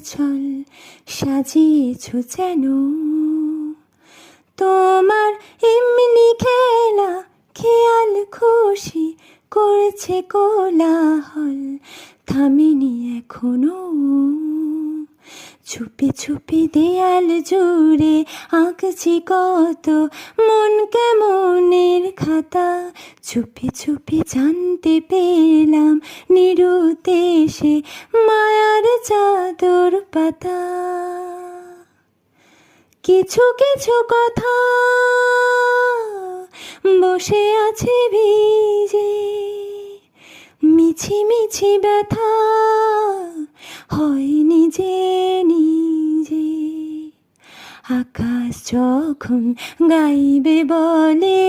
ছল সাজিয়েছ যেন তোমার এমনি খেলা খেয়াল খুশি করছে কোলাহল থামেনি এখনো চুপি চুপি দেয়াল জুড়ে আঁকছি কত মন কেমনের খাতা চুপি চুপি জানতে পেলাম নিরুদ্দেশে মায়ার চাদর পাতা কিছু কিছু কথা বসে আছে ভিজে মিছি মিছি ব্যথা হয় নিজে নিজে আকাশ যখন গাইবে বলে